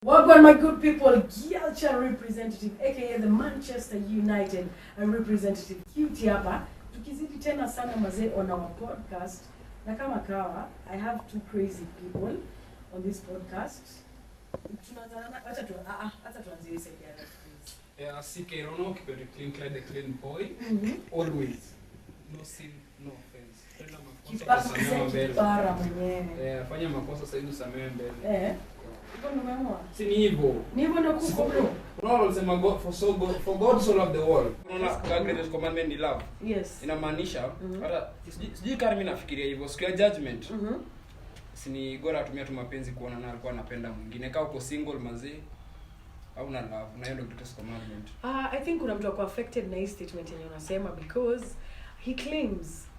Welcome, my good people. Gialcha representative aka the Manchester United representative QT hapa. Tukizidi tena sana mazee on our podcast. Na kama kawa, I have two crazy people on this podcast. Tunaanza acha tuanzie sekiara please. Yeah, CK Rono, keep it clean, clean the clean boy. Always. No sin, no offense. Kipara mwenyewe. Fanya makosa sasa hivi usamehe mbele. Si ni hivyo. Ni hivyo ndio kuko bro. Unaona unasema for God so loved the world. Unaona the greatest commandment ni love. Yes. Inamaanisha hata sijui kama mimi nafikiria hivyo. Siku ya judgment. Sini gora atumia tu mapenzi kuona na alikuwa anapenda mwingine. Kama uko single mazee au na love, na hiyo ndio greatest commandment. I think kuna mtu ako affected na hii statement yenyewe unasema because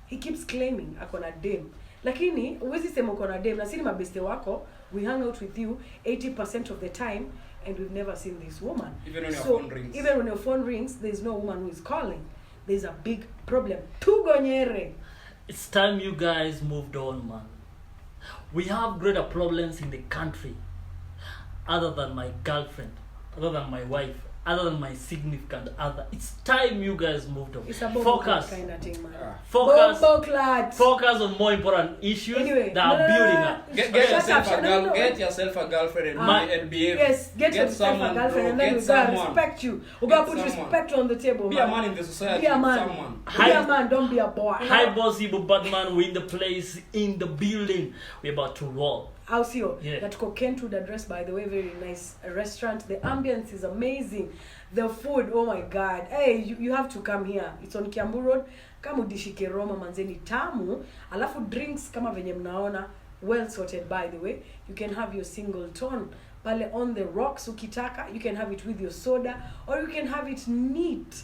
he keeps claiming ako na dem. Lakini huwezi sema uko na dem na sisi mabeste wako, we hang out with you 80% of the time and we've never seen this woman. Even when your phone rings. Even when your phone rings, there's no woman who is calling. There's a big problem. Tugonyere. It's time you guys moved on, man. We have greater problems in the country other than my girlfriend, other than my wife, other than my significant other. It's time you guys moved on. It's a focus kind of thing, man. Focus on more important issues anyway, that are building up. Get yourself a girlfriend and behave. Yes, get yourself a girlfriend and then we gotta respect you. We gotta put respect on the table. Be a man in the society. Be a man. Be a man, don't be a boy. Hi boss, Ibu Batman, we're in the place, in the building. We're about to roll. Ausio, that Kentwood address, by the way, very nice restaurant. The ambience is amazing. The food, oh my god. Hey, you have to come here. It's on Kiambu Road. Kama udishike Roma manzeni tamu. Alafu drinks kama venye mnaona, well sorted by the way. You can have your single tone pale on the rocks ukitaka. You can have it with your soda or you can have it neat.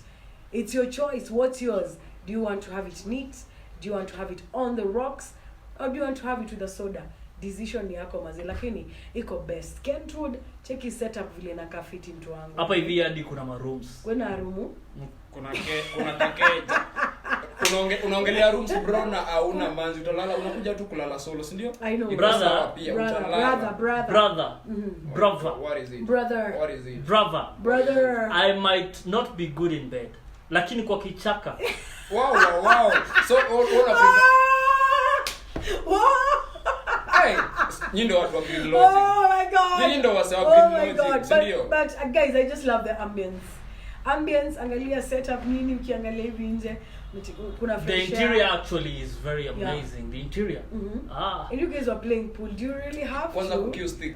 It's your choice. What's yours? Do you want to have it neat? Do you want to have it on the rocks? Or do you want to have it with a soda? Decision ni yako mazi, lakini iko best. Kentwood, check his setup vile na kafiti mtu wangu. Hapa hivi hadi kuna marooms. Kuna roomu? Kuna package. Unaongelea rooms bro na hauna manzi, utalala unakuja tu kulala solo, si ndio? I know. Brother. What is it? Brother. I might not be good in bed. Lakini kwa kichaka. Wow. So all Nyindo watu wa green lodging. Oh my god. Nyindo wasa wa green lodging. But guys, I just love the ambience. Angalia setup nini ukiangalia hivi nje. Kuna fresh air. The interior actually is very amazing. Yeah. The interior. And you guys are playing pool. Do you really have kwanza to? Kwanza stick.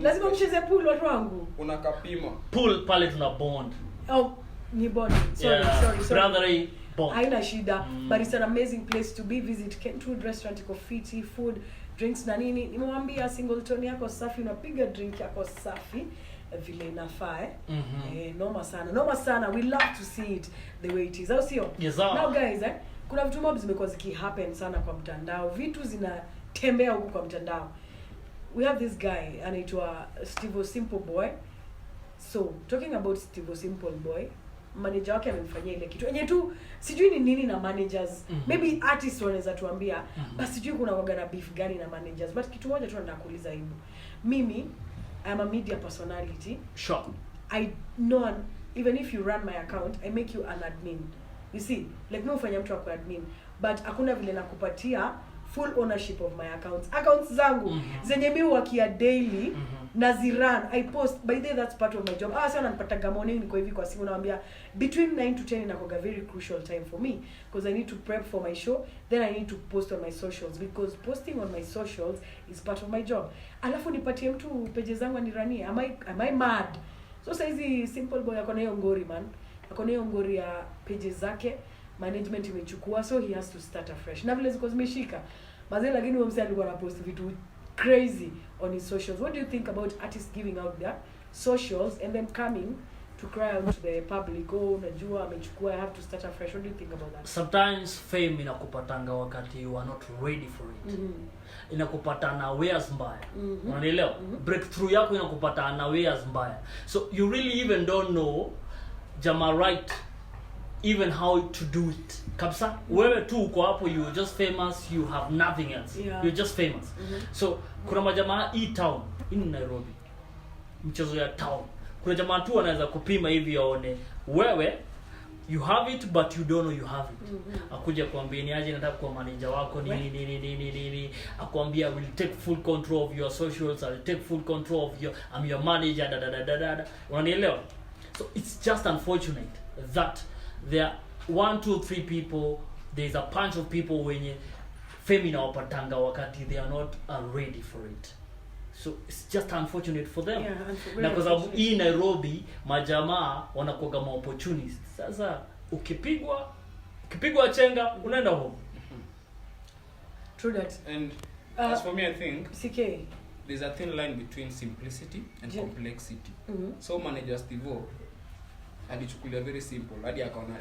Lazima mcheze pool watu wangu. Unakapima. Pool pale tuna bond. Oh, ni bond. Sorry. Brotherly bond. Haina shida. But it's an amazing place to be. Visit Kentwood restaurant, iko fiti, food, drinks na nini. Nimemwambia singleton yako safi, unapiga drink yako safi vile inafaa. Noma sana. We love to see it the way it is. Au sio? Yes, now guys, kuna vitu mob zimekuwa happen sana kwa mtandao. Vitu zinatembea huko kwa mtandao. We have this guy anaitwa Steve Simple Boy. So, talking about Steve Simple Boy, manager wake amemfanyia ile kitu. Yenye tu sijui ni nini na managers. Maybe artists wanaweza tuambia, basi sijui kuna waga na beef gani na managers. But kitu moja tu nataka kuuliza hivi. Mimi I am a media personality. Sure. I know even if you run my account, I make you an admin. You see, like mimi ufanya mtu wa admin, but hakuna vile nakupatia full ownership of my accounts zangu zenye mimi wakia daily naziran. I post, by the way, that's part of my job. Sasa nanipata morning niko hivi kwa simu naambia between 9 to 10 inakuwa very crucial time for me because I need to prep for my show, then I need to post on my socials because posting on my socials is part of my job. Alafu nipatie mtu page zangu aniranie. Am I mad? So saizi Simple Boy akona hiyo ngori man. Akona hiyo ngori ya pages zake. Management imechukua, so he has to start afresh. Na vile ziko zimeshika. Mazee lakini huyo msee alikuwa anapost vitu crazy on his socials. What do you think about artists giving out their socials and then coming to cry out to the public? Oh, unajua amechukua, I have to start afresh. What do you think about that? Sometimes fame inakupatanga wakati you are not ready for it. Inakupata wares mbaya. Unanielewa? Breakthrough yako inakupata na wares mbaya. So you really even don't know right even how to do it. Kabisa, wewe tu uko hapo, you're just famous, you have nothing else. You're just famous. So kuna majamaa hii town in Nairobi mchezo ya town. Kuna jamaa tu anaweza kupima hivi aone wewe you have it but you don't know you have it. Akuja kuambia ni aje nataka kuwa manager wako nini akwambia will take full control of your socials, I'll take full control of your I'm your manager unanielewa. So it's just unfortunate that there are 1 2 3 people, there's a bunch of people wenye fame inawapatanga wakati they are not ready for it. So it's just unfortunate for them. Na kwa sababu hii Nairobi majamaa wanakuwa kama opportunists. Sasa ukipigwa chenga unaenda home. True that. And as for me, I think CK, there's a thin line between simplicity and complexity. So manager Steve alichukulia very simple hadi akaona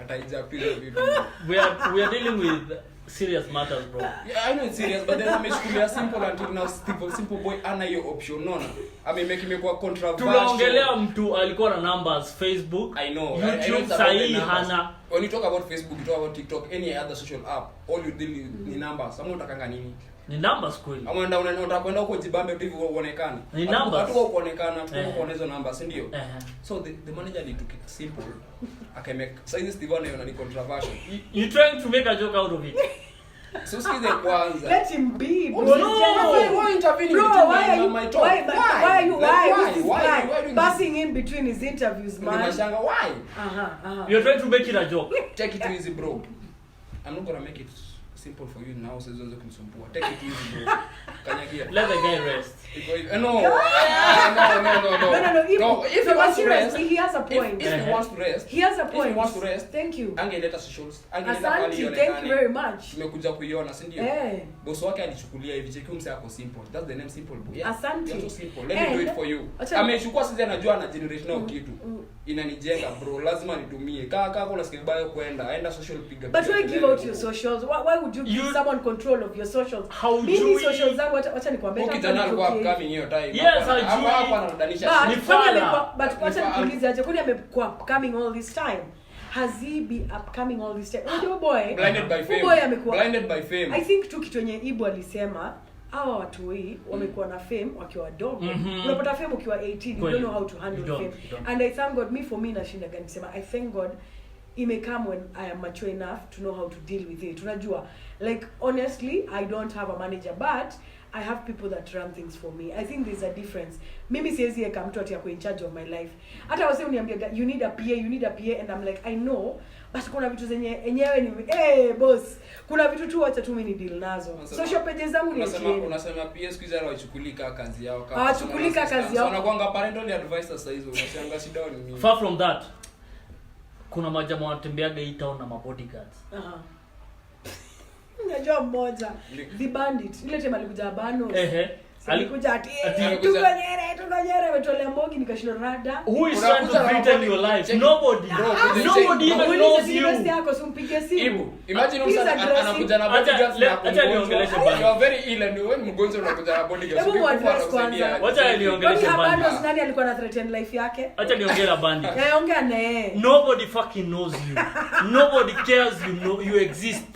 ataija pile vitu. We are dealing with serious matters, bro. Yeah, I know it's serious, but then amechukulia simple until now simple boy ana hiyo option nona. Make imekuwa controversial. Tunaongelea mtu alikuwa na numbers Facebook, I know. YouTube sahi hana. When you talk about Facebook, you talk about TikTok, any other social app, all you deal ni numbers. Samu utakanga nini? Ni numbers kweli. Ama unaenda kwenda huko jibambe tu hivyo uonekane. Ni numbers. Watu kuonekana tu kuona hizo numbers, ndio. So the manager took it simple. Make size Steve anaona ni controversial. You trying to make a joke out of it. So sikize kwanza. Let him be. Bro, why intervening between my talk? Why passing in between his interviews, man? Why? You're trying to make it a joke. Take it easy, bro. I'm not gonna make it simple for you now, so usianze kunisumbua. Take it easy, bro. Kanyagia. Let the guy rest. No. If he wants to rest, he has a point. If he wants to rest, he has a point. If he wants to rest, thank you. Angeleta socials. Asante, thank you very much. Tumekuja kuiona, si ndio? Boss wake alichukulia hivi cheki mse yako simple. That's the name simple, bro. Yeah. Asante. You're so simple. Let me do it for you. Amechukua sisi anajua na generational kitu. Inanijenga, bro. Lazima nitumie. Kaka kuna skill bio kwenda. Aenda social piga. But why give out your socials? Why would you give someone control of your socials? How do you socials zangu acha nikwambie kijana alikuwa upcoming hiyo time. Yes, hapa anadanisha. But acha nikuulize aje kwani amekuwa upcoming all this time? Has he been upcoming all this time? Unajua boy Blinded by fame. Boy amekuwa blinded by fame. I think tu kitu yenye Ibu alisema hawa watu hii wamekuwa na fame wakiwa wadogo. Unapata fame ukiwa 18, you don't know how to handle fame. And I thank God, for me nashinda gani sema I thank God it may come when I am mature enough to know how to deal with it. Unajua, like honestly, I don't have a manager, but I have people that run things for me. I think there's a difference. Mimi siwezi eka mtu ati yako in charge of my life. Hata wase uniambia you need a PA and I'm like I know, but kuna vitu zenye enyewe ni boss. Kuna vitu tu acha tu mimi ni deal nazo. Social pages zangu ni unasema PA siku hizi hawachukuli kazi yao kama. Hawachukuli kazi yao. Wanakuanga parental advisor sasa hizo. Unashanga shida ni nini? Far from that. Kuna majamaa wanatembeaga hii town na mabodyguards. Unajua mmoja the bandit ile tema alikuja bano alikuja ati tukonyere metolea mbogi nikashinda rada. Who is trying to threaten your life? Nobody even knows you. Basi yako simpige simu. Imagine anakuja na bodyguards na acha niongeleshe bana. You are very ill and wewe mgonjwa unakuja na bodyguards. Acha niongeleshe bana. Bando nani alikuwa na threaten life yake? Acha niongea bandit. Ongea naye. Nobody fucking knows you. Nobody cares you exist.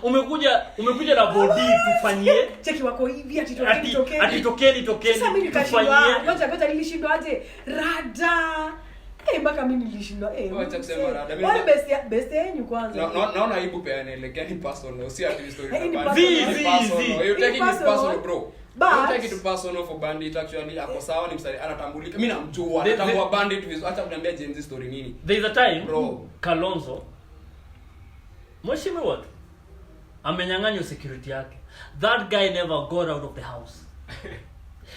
Umekuja na body tufanyie cheki wako hivi atitokeni sasa mimi nikashindwa ngoja nilishindwa aje rada mpaka mimi nilishindwa acha kusema rada mimi best yenu kwanza naona aibu pia anaelekea ni personal si ati story personal you take it personal bro don't take it personal for bandit actually ako sawa ni msali anatambulika mimi namjua anatambua bandit vizuri acha kuniambia Gen Z story nini there is a time bro Kalonzo mheshimiwa watu amenyang'anywa security yake. That guy never got out of the house.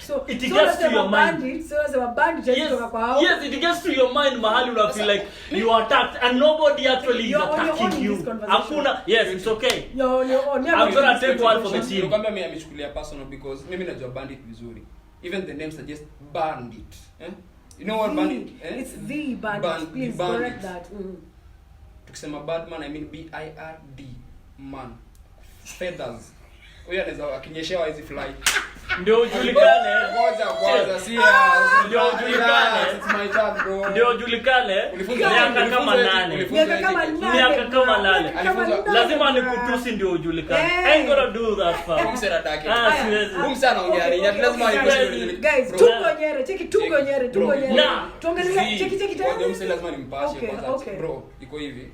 So it gets to your mind. So as a bandit kutoka kwa house. Yes, it gets to your mind mahali una feel like you are attacked and nobody actually is attacking you. Hakuna. Yes, it's okay. I'm gonna take one for the team. Nikwambia mimi amechukulia personal because mimi najua bandit vizuri. Even the name suggests bandit. You know what bandit? It's the bandit. Please correct that. Tukisema Batman I mean BIRD man. Feathers. Huyo anaweza akinyeshewa hizi fly. Ndio ujulikane. Ngoja si ndio ujulikane. It's my turn bro. ndio ujulikane miaka kama 8. Miaka kama 8. Lazima nikutusi ndio ujulikane. I'm gonna do that for. Kumsa anaongea nini? Lazima nikutusi. Guys, tugonyere. Tuongelee cheki. Mse lazima nimpashe kwanza. Bro, iko hivi.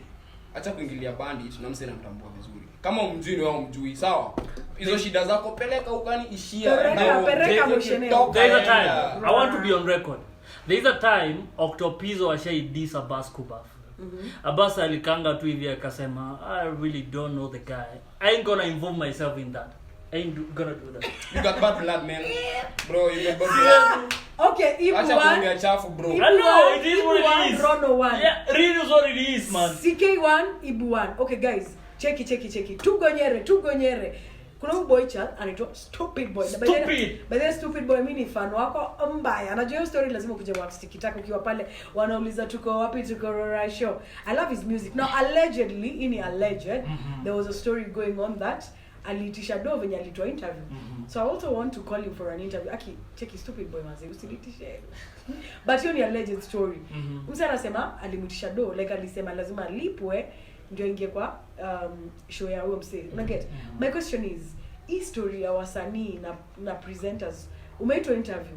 Acha kuingilia bandit na mse namtambua vizuri. Kama umjui ni wao mjui, sawa? Hizo shida zako peleka ukani ishia. Pereka msheneo. There is a time. I want to be on record. There is a time Octopizo ashaidisa Abbas Kubaf. Abbas alikanga tu hivi akasema I really don't know the guy. I ain't gonna involve myself in that. I ain't gonna do that. You got bad blood, man. Bro, you got bad blood. Okay, if acha one kuongea chafu bro. I know, it is what it is. Rono one. Yeah, it is what it is, man. CK1, Ibu 1. Okay guys, cheki. Tugonyere. Kuna boy child anaitwa Stupid Boy. By the Stupid Boy mimi ni fan wako mbaya. Anajua hiyo story lazima ukuje watch TikTok ukiwa pale wanauliza tuko wapi, tuko Rora show. I love his music. Now allegedly, alleged, there was a story going on that alitisha do venye alitoa interview. So I also want to call him for an interview. Aki cheki Stupid Boy manze usinitishe. But hiyo ni alleged story. Msa anasema alimutisha do, like alisema lazima alipwe ndio ingie kwa show ya huyo msee. Una get? My question is, hii story ya wasanii na presenters, umeitwa interview,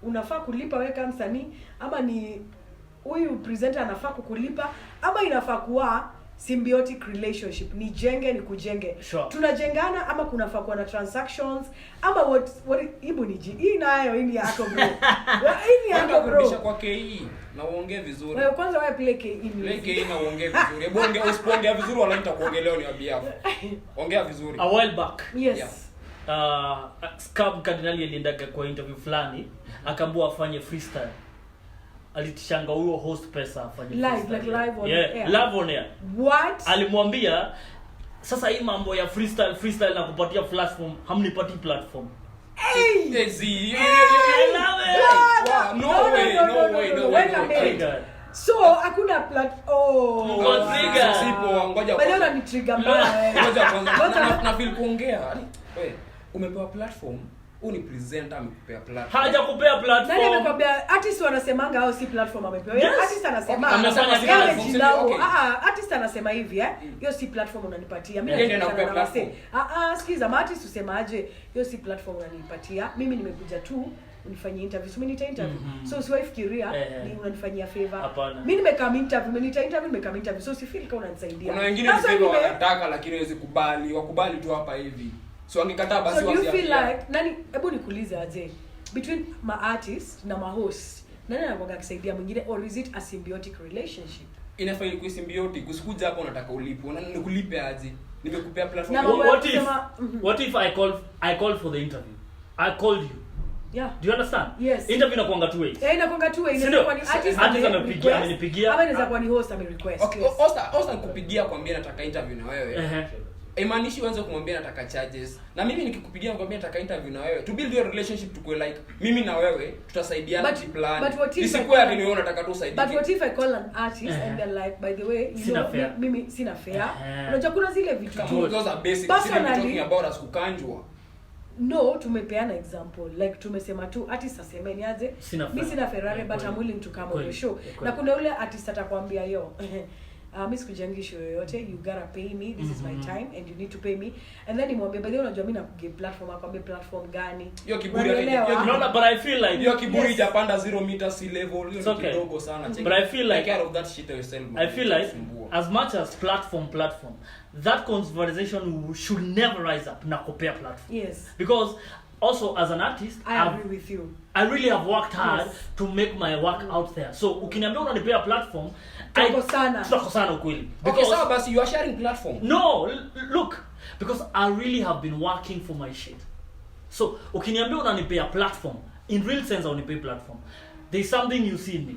unafaa kulipa wewe kama msanii ama ni huyu presenter anafaa kukulipa ama inafaa kuwa symbiotic relationship, ni jenge ni kujenge? Sure. Tunajengana ama kunafaa kuwa na transactions ama what ibu ni hii nayo hii yako bro. Hii yako bro. Kurudisha kwa KE na uongee vizuri. Wewe kwanza wewe play KE music. Play KE na uongee vizuri. Hebu usipoongea vizuri wala nitakuongelea ni abiafu. Ongea vizuri. A while back. Yes. Yeah. Scab Cardinali aliendaga kwa interview fulani, akaambiwa afanye freestyle. Alitishanga huyo host pesa afanye live on air. Live on air. What? Alimwambia sasa hii mambo ya freestyle na kupatia platform, hamnipati platform. Hey! Easy. No way. So hakuna sipo ngoja. Bado unani trigger mbaya. Ngoja kwanza na feel kuongea. Wewe umepewa platform, uni presenter amekupea platform. Haja kupea platform. Nani amekwambia artist wanasemanga au si platform amepewa? Yes. Artist anasema artist anasema hivi hiyo si platform unanipatia. Mimi nakupea platform. Sikiza, artist usemaje? Hiyo si platform unanipatia. Mimi nimekuja tu unifanyie interview. So mimi nita interview. So usiwafikiria ni unanifanyia favor. Mimi nimekaa interview. So si feel kama unanisaidia. Kuna wengine nisema wanataka lakini hawezi kubali. Wakubali tu hapa hivi. So angekataa basi wasi. So you feel like nani, hebu nikuulize aje, between my artist na my host, nani anakuwa akisaidia mwingine, or is it a symbiotic relationship? Inafaa ikuwe symbiotic. Usikuja hapo unataka ulipe. Nikulipe aje? Nimekupea platform. What if I called for the interview? I called you. Yeah. Do you understand? Yes. Interview inakuanga two ways. Inakuanga two ways. Inaweza kuwa ni artist amenipigia. Ama inaweza kuwa ni host amerequest. Okay. Host anakupigia kwambia nataka interview na wewe. Imanishi uanze kumwambia nataka charges. Na mimi nikikupigia nakwambia nataka interview na wewe. To build your relationship tukue like mimi na wewe tutasaidiana plan. Isikuwe ati wewe unataka tu usaidie. But what if I call an artist and they're like, by the way, you know, mimi sina fair. Unajua kuna zile vitu tu. Those are basic. Talking about us kukanjwa. No, tumepeana example. Like tumesema tu artist asemeni aje, mimi sina Ferrari but I'm willing to come on the show. Na kuna ule artist atakwambia yo mimi sikujangisho yoyote, you gotta pay me, this is my time and you need to pay me. And then nimwambia by the way unajua mimi nakuge platform, akwambia platform gani? Hiyo kiburi but I feel like hiyo kiburi japanda 0 meter sea level, hiyo ni kidogo sana. But I feel like out of that shit yourself. I feel like as much as platform that conversation should never rise up na compare platform. Yes. Because also as an artist I agree with you. I really have worked hard to make my work out there. So ukiniambia unanipea platform, tutakosana ukweli. Because okay, so basi you are sharing platform. No, look, because I really have been working for my shit. So ukiniambia unanipea platform, in real sense unanipea platform, there's something you see in me.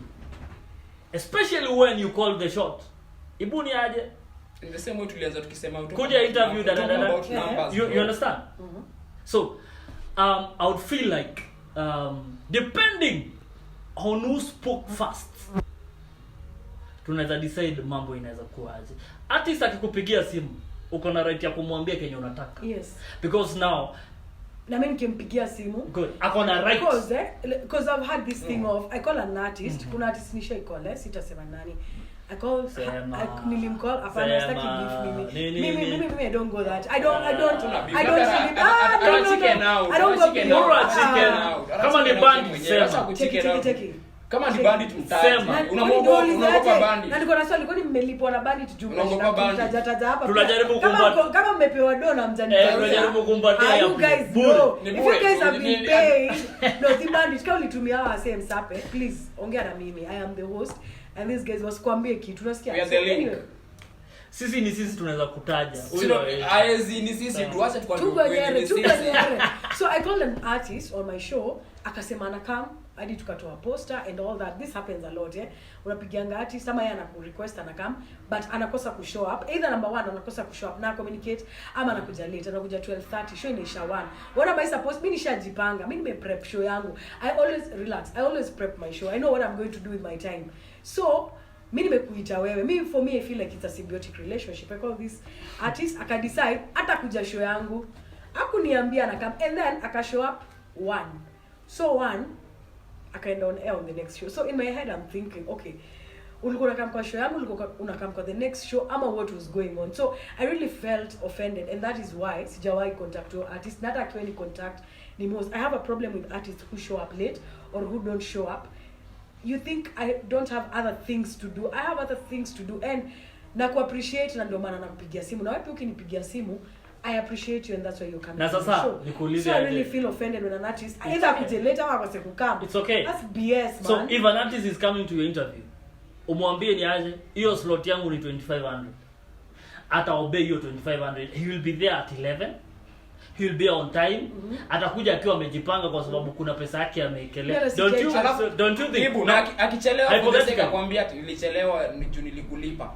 Especially when you call the shot. Ibuni aje? In the same way tulianza tukisema kuja interview you understand? So I would feel like depending on who spoke first, tunaweza decide mambo inaweza kuaje. Artist akikupigia simu uko na right ya kumwambia kenye unataka. Yes. Because now na mimi nikimpigia simu good akona right because I've had this thing of I call an artist kuna artist nisha call sitasema nani I call nilimcall apana staki beef mimi I don't go that I don't kama ni band sema kama ni bandit mtaji unaogopa bandit na niko na swali kwani mmelipwa na bandit juu tunataja hapa tunajaribu kama mmepewa dona mjani tunajaribu kumpatia you guys know if you guys have been paid no the bandit kama ulitumia hawa same sape please ongea na mimi I am the host and these guys wasikwambie kitu unasikia anyway sisi tunaweza kutaja aezi ni sisi tuache tukwambie so I called an artist on my show akasema ana come hadi tukatoa poster and all that. This happens a lot unapigianga artist ama yeye anakurequest ana come but anakosa ku show up either number 1 anakosa ku show up na communicate ama anakuja late anakuja 12:30 show inaisha 1 what am I supposed mimi nishajipanga mimi prep show yangu I always prep my show I know what I'm going to do with my time so mimi nimekuita wewe mimi for me I feel like it's a symbiotic relationship I call this artist akadecide hata kuja show yangu hakuniambia na come and then akashow up 1 akaenda on air on the next show so in my head I'm thinking okay ulikuwa unakam kwa show yangu ulikuwa unakam kwa the next show ama what was going on so I really felt offended and that is why sijawahi contact your artist not actually contact ni most I have a problem with artists who show up late or who don't show up you think I don't have other things to do I have other things to do and na ku appreciate na ndio maana nakupigia simu na wapi ukinipigia simu I appreciate you and that's why you come na sasa nikuulize so I really feel offended when an artist either akuje later or akose kukam it's okay that's BS man so if an artist is coming to your interview umwambie ni aje hiyo slot yangu ni 2500 ata obey hiyo 2500 he will be there at 11 he will be on time atakuja akiwa amejipanga kwa sababu kuna pesa yake ameekelea don't you think akichelewa unataka kuambia nilichelewa nilikulipa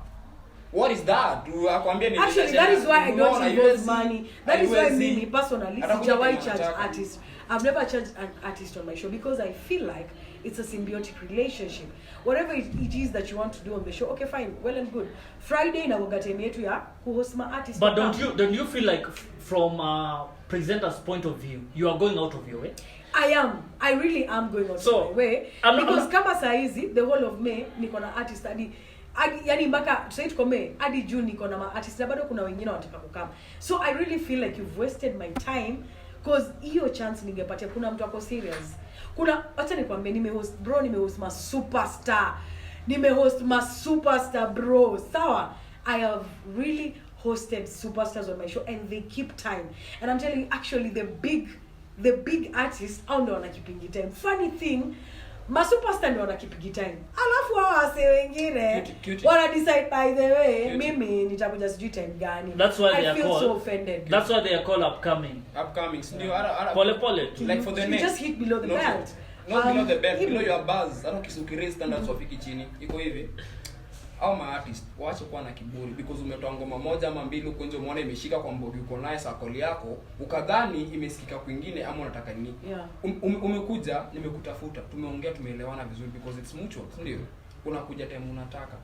what is that akwambia ni actually that is why I don't invest money that is why me personally sijawahi charge artist I've never charged an artist on my show because I feel like it's a symbiotic relationship whatever it is that you want to do on the show okay fine well and good Friday na time yetu ya kuhost my artist but don't you feel like from a presenter's point of view you are going out of your way I really am going out of my way because kama saa hizi the whole of May niko na artist hadi yani mpaka sasa tuko May hadi June niko na artist na bado kuna wengine wanataka kukam so I really feel like you've wasted my time cause hiyo chance ningepatia kuna mtu ako serious kuna acha nikwambie nimehost ma superstar bro sawa I have really hosted superstars on my show and they keep time and I'm telling you actually the big artists au ndio wanakipingi time funny thing ma superstar ndio wanakipingi time alafu hao wase wengine wana decide by the way mimi nitakuja sijui time gani that's why they are called so offended that's why they are called upcoming ndio pole like for the next just hit below the belt not below the belt below your buzz hata ukisukiri standards wafiki chini iko hivi au ma artist waache kuwa na kiburi because umetoa ngoma moja ama mbili uko nje umeona imeshika kwa mbodi uko naye sakoli yako ukadhani imesikika kwingine ama unataka nini umekuja nimekutafuta tumeongea tumeelewana vizuri because it's mutual ndio unakuja time unataka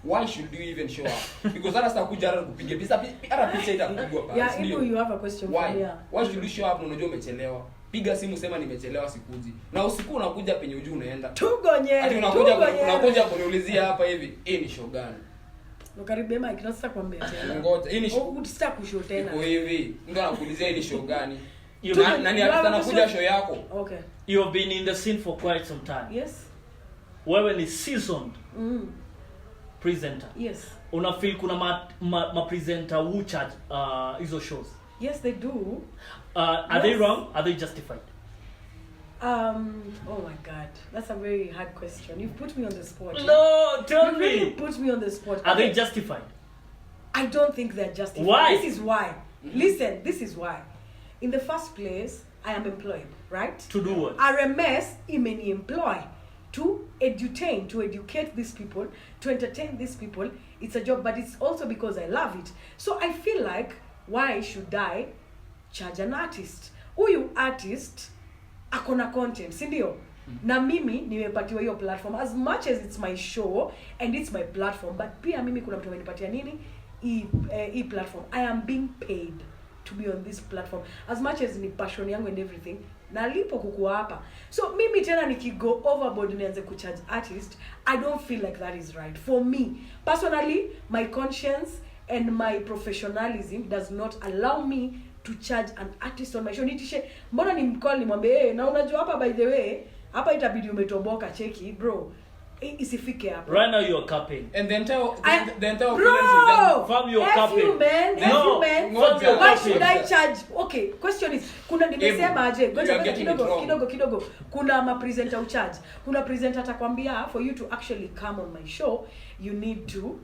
why should you even show up because hata sitakuja hata kupiga pesa hata picha itakupigwa pale yeah ndio you have a question for me why should you show up unajua umechelewa piga simu sema nimechelewa sikuji na usiku unakuja penye ujuu unaenda hadi unakuja kuniulizia hapa hivi hii ni show gani ukaribia mic na sasa kwambia tena ngoja hii ni show utasita kushow tena iko hivi ndio anakuulizia hii ni show gani nani anakuja show yako okay you have been in the scene for quite some time yes wewe ni seasoned presenter yes una feel kuna ma presenter who charge hizo shows yes they do are they wrong are they justified oh my god that's a very hard question you put me on the spot no tell me really put me on the spot are they justified I don't think they're justified why this is why listen this is why in the first place I am employed right to do what RMS imeni employ to educate these people to entertain these people it's a job but it's also because I love it so I feel like why should I charge an artist huyu artist akona content si ndio na mimi nimepatiwa hiyo platform as much as it's my show and it's my platform but pia mimi kuna mtu amenipatia nini hii platform I am being paid to be on this platform. As much as ni passion yangu and everything, nalipo kukuwa hapa. So mimi tena nikigo overboard nianze kucharge artist, I don't feel like that is right. For me, personally, my conscience and my professionalism does not allow me to charge an artist on my show. Nitishe, mbona nimcall nimwambie, na unajua hapa by the way, hapa itabidi umetoboka cheki, bro. Isifike hapo. Right now you're capping. And the entire bro, from your capping. You man, No, why should I charge? Okay, question is, kuna nimesema aje, kidogo. Kuna ma presenter ucharge. Kuna presenter atakwambia for you to actually come on my show, you need to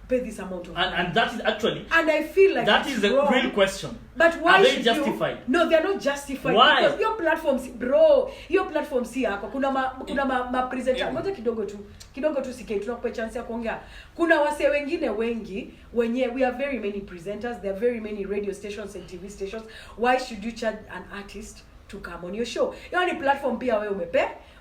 pay this amount of money. And that is actually, and I feel like that is the wrong. real question. But why are they should justified? No, they are not justified. Why? Because your platforms, bro, your platforms si yako. Kuna ma presenter. Ngoja kidogo tu sikei tunakupa chance ya kuongea. Kuna wase wengine wengi wenye we have very many presenters, there are very many radio stations and TV stations. Why should you charge an artist to come on your show? Hiyo ni platform pia wewe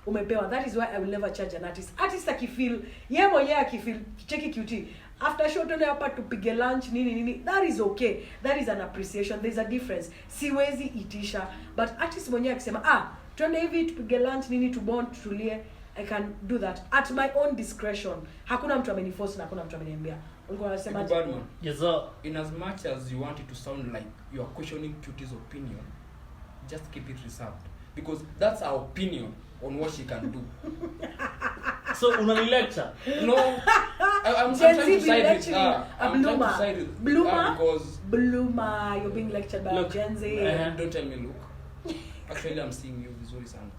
umepewa. That is why I will never charge an artist. Artist akifeel, yeye mwenyewe akifeel cheki QT. After show tuende hapa tupige lunch nini, that is okay. That is an appreciation. There's a difference. Siwezi itisha, but artist mwenyewe akisema tuende hivi tupige lunch nini tubond tutulie, I can do that at my own discretion. Hakuna mtu ameniforce na hakuna mtu ameniambia. Ulikuwa unasema yes sir. In as much as you want it to sound like you are questioning QT's opinion, just keep it reserved, because that's our opinion on what she can do. So unani lecture? No, I'm trying to side with her. Bloomer, you're being lectured by Gen Z. Don't tell me look. Actually, I'm seeing you vizuri sana.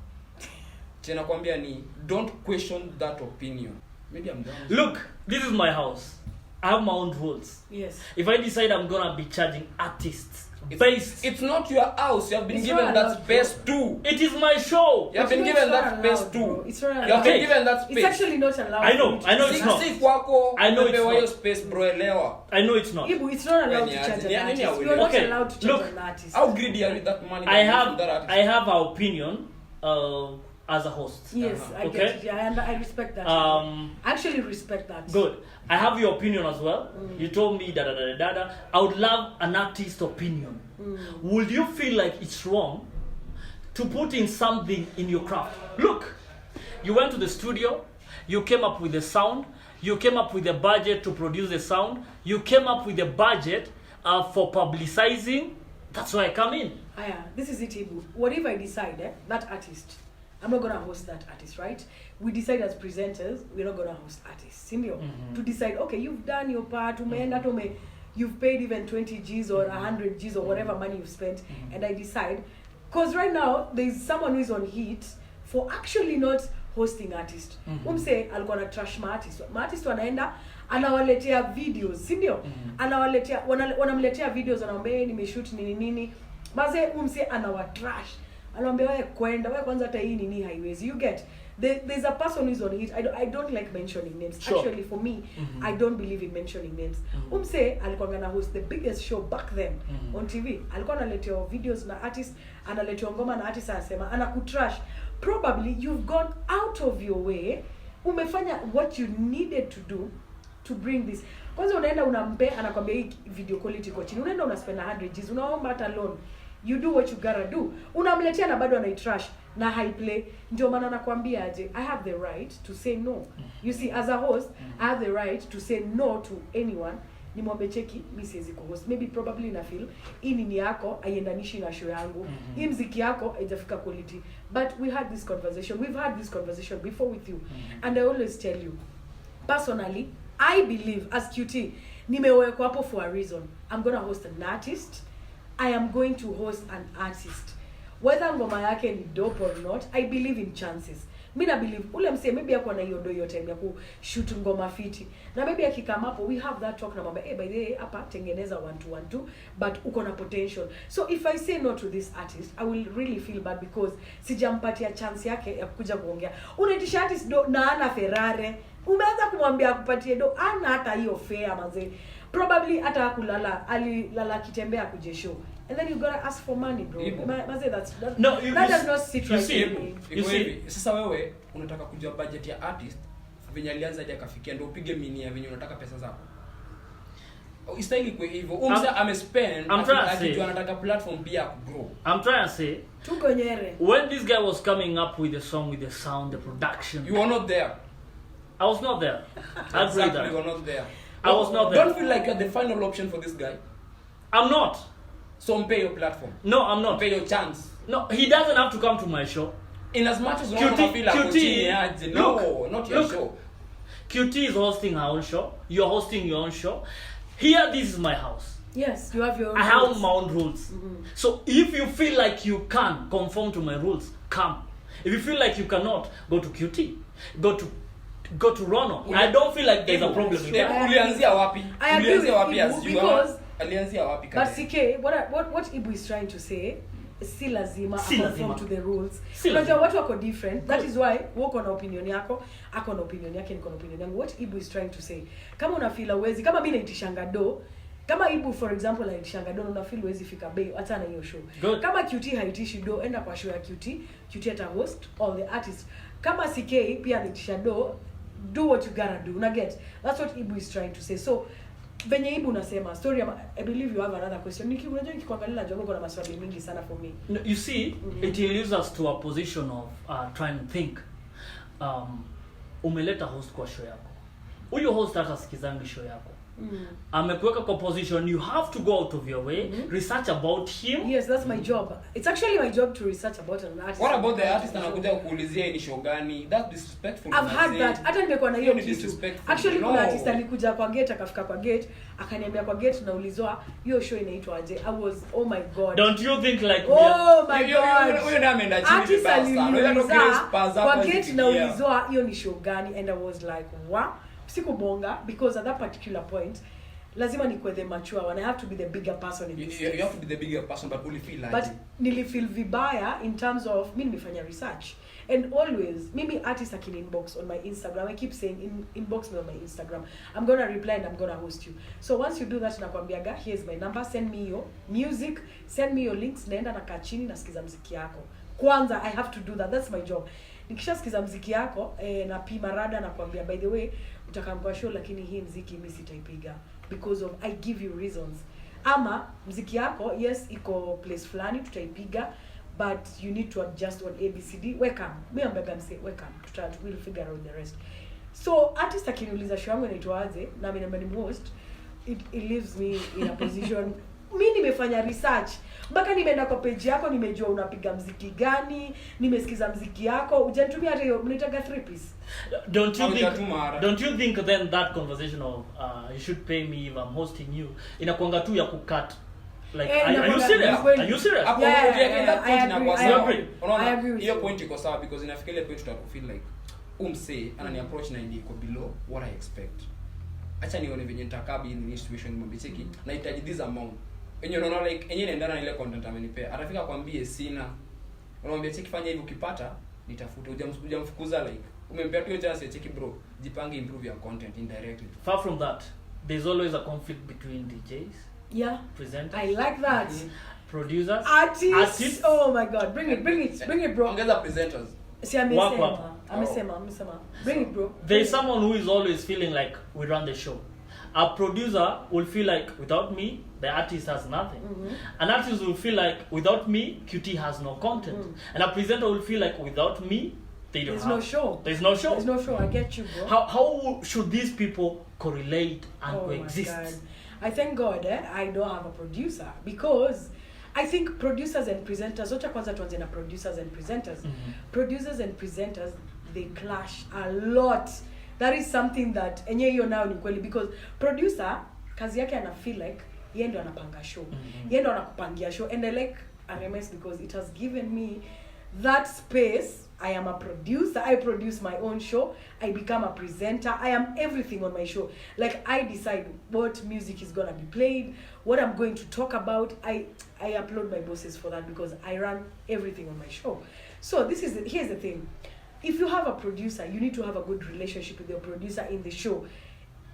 Tena kwambia ni don't question that opinion. Maybe I'm done. Look, this is my house. I have my own rules. Yes. If I decide I'm gonna be charging artists, it's not your house. You have been given that space too. It is my show. You have been given that space too. It's not allowed. You have been given that space. It's actually not allowed. I know it's not. I know it's not. Space, bro, elewa. I know it's not. It's not allowed to charge an artist. You're not allowed to charge an artist. How greedy are you with that money? I have an opinion as a host. Yes, I get it. Yeah, I respect that. I actually respect that. Good. I have your opinion as well. You told me da. I would love an artist's opinion. Would you feel like it's wrong to put in something in your craft? Look, you went to the studio, you came up with the sound, you came up with the budget to produce the sound, you came up with the budget for publicizing. That's why I come in. This is it, Ibu. Whatever I decide, that artist, I'm not going to host that artist, right? We decide as presenters, we're not going to host artists. Simbio? To decide, okay, you've done your part, you've paid even 20 G's or 100 G's or whatever money you've spent, and I decide, because right now, there's someone who is on heat for actually not hosting artist. Umse, alikuwa na trash ma-artist. Ma-artist wanaenda, anawaletea videos, simbio? Wanamletea videos, wanamwambia nimeshoot nini. Maze umse anawatrash. Anamwambia wewe kwenda, wewe kwanza hata hii nini haiwezi. You get? There's a person who's on it. I don't like mentioning names. Sure. Actually, for me, I don't believe in mentioning names. Umse alikuwa gonna host the biggest show back then on TV. Alikuwa analetea videos na artists, analetea ngoma na artists anasema anakutrash. Probably you've gone out of your way. Umefanya what you needed to do to bring this. Kwanza unaenda unampe anakwambia hii video quality iko chini. Unaenda unaspend 100 G's, unaomba hata loan. You do what you gotta do. Unamletea na bado anaitrash na high play. Ndio maana nakwambia aje, I have the right to say no. You see, as a host, I have the right to say no to anyone. Nimwambie cheki, mimi siwezi kuhost. Maybe probably na feel hii nini yako haiendanishi na show yangu. Hii muziki yako haijafika quality. But we had this conversation. We've had this conversation before with you. And I always tell you, personally, I believe as QT, nimewekwa hapo for a reason. I'm going to host an artist. I am going to host an artist. Whether ngoma yake ni dope or not, I believe in chances. Mimi na believe ule msee maybe yako na hiyo hiyo time ya ku shoot ngoma fiti. Na maybe akikama hapo we have that talk na mama by the way hapa tengeneza 1-2-1-2 but uko na potential. So if I say no to this artist, I will really feel bad because sijampatia chance yake ya kuja kuongea. Unaitisha artist do na ana Ferrari. Umeanza kumwambia akupatie do ana hata hiyo fare manze. Probably hata kulala alilala kitembea kuje show. And then you gotta ask for money, bro. That does not sit right with me. You see, sasa wewe unataka kujua budget ya artist venye alianza hadi akafikia ndio upige minia venye unataka pesa zako. Istahili kwa hivyo. Umsa amespend akijua anataka platform pia grow. I'm trying to say tuko nyere. When this guy was coming up with the song, with the sound, the production, You were not there. I was not there. I agree Exactly, that. you were not there. I was not there. Don't feel like you're the final option for this guy. I'm not. So pay your platform. No, I'm not. Pay your chance. No, he doesn't have to come to my show. In as much as you QT, want to feel like QT, no, not your look. show. QT is hosting her own show. You're hosting your own show. Here, this is my house. Yes, you have your own I have rules. my own rules. So if you feel like you can conform to my rules, come. If you feel like you cannot, go to QT. Go to Rono. Yeah. I don't feel like there's a problem with that. Ulianzia wapi? I agree with Ulianzia wapi Ibu as you because- are? Alianzia wapi But kale? CK, what Ibu is trying to say, si lazima Si conform lazima. to the rules. Si Unajua lazima. watu wako different. That is why wako na opinion yako, ako na opinion yake, niko na opinion yangu. What Ibu is trying to say, kama una feel uwezi, kama mimi naitishanga do, kama Ibu for example naitishanga do, una feel uwezi fika bei hata na hiyo show. Good. Kama QT haitishi do, enda kwa show ya QT ata host all the artists. Kama CK pia anaitisha do what you gotta do. Una get? That's what Ibu is trying to say. So venye Ibu unasema story I believe you have another question. Unajua nikikuangalia najua kuna maswali mingi sana for me. No, you see, it leaves us to a position of trying to think. Umeleta host kwa show yako. Huyo host hata sikizangi show yako. Amekuweka kwa position, you have to go out of your way, research about him. Yes, that's my job. It's actually my job to research about an artist. What about the artist anakuja kuulizia ni show gani? That's disrespectful. I've had that. Hata nimekuwa na hiyo Ni kitu. disrespectful. Actually No. kuna artist alikuja kwa gate, akafika kwa gate, akaniambia kwa gate naulizwa hiyo show inaitwa aje. I was oh my god. Don't you think like Oh my Huyo god. ndio ameenda chini Artist vibaya sana. Huyo ndio kile aliuliza spaza kwa hapa gate zikiingia. naulizwa hiyo ni show gani, and I was like what? Sikubonga because at that particular point lazima nikuwe the mature one. I have to be the bigger person in this You case. have to be the bigger person, but only feel like But nilifeel vibaya in terms of mimi nimefanya research, and always mimi artist akini inbox on my Instagram, I keep saying inbox me on my Instagram, I'm gonna reply and I'm gonna host you. So once you do that, nakwambiaga here's my number, send me your music, send me your links, naenda nakaa chini nasikiza muziki yako kwanza. I have to do that, that's my job. Nikishasikiza muziki yako na pima rada, nakwambia by the way utakampa show lakini hii muziki mimi sitaipiga because of I give you reasons. Ama muziki yako yes iko place fulani tutaipiga, but you need to adjust on ABCD. Welcome. Mimi ambaga mse welcome. We'll figure out the rest. So artist akiniuliza show yangu inaitwaje na mimi namba ni host, it leaves me in a position mimi nimefanya research mpaka nimeenda kwa page yako, nimejua unapiga muziki gani, nimesikiza muziki yako, hujanitumia hata hiyo mnitaga 3 piece. Don't you think then that conversation of you should pay me if I'm hosting you inakuanga tu ya kukat, like are you serious? Are you serious? Hapo Yeah, ndio yeah, that point I inakuwa agree, sawa. I agree. I Unaona agree with hiyo you. point iko sawa because inafikia ile point utaku feel like umse anani approach na iko below what I expect. Acha nione venye nitakabi in this situation mwambie cheki nahitaji this amount. Wenye unaona like yenyewe inaendana na ile content amenipea. Atafika kwambie sina. Unamwambia cheki fanya hivi ukipata nitafuta, hujamfukuza like umempea tu chance ya cheki bro, jipange improve your content indirectly. Far from that, there's always a conflict between DJs, Yeah. presenters, I like that. producers, Artists. Oh my god, bring it bro. Ongeza presenters. Si Wap, amesema. wap. Amesema. Bring it bro. There's someone who is always feeling like we run the show. A producer will feel like without me, the artist has nothing. An artist will feel like without me, QT has no content. And a presenter will feel like without me, they don't There's have. no show. There's no show. There's no show. I get you, bro. How should these people correlate and Oh my coexist? God. I thank God I don't have a producer, because I think producers and presenters, wacha kwanza tuanze na producers and presenters. Producers and presenters, they clash a lot. That is something that enye hiyo nao ni kweli, because producer kazi yake ana feel like yeye ndo anapanga show. Yeye ndo anakupangia show, and I like RMS because it has given me that space. I am a producer. I produce my own show. I become a presenter. I am everything on my show. Like I decide what music is gonna be played, what I'm going to talk about. I upload my bosses for that because I run everything on my show. So here's the thing. If you have a producer, you need to have a good relationship with your producer in the show.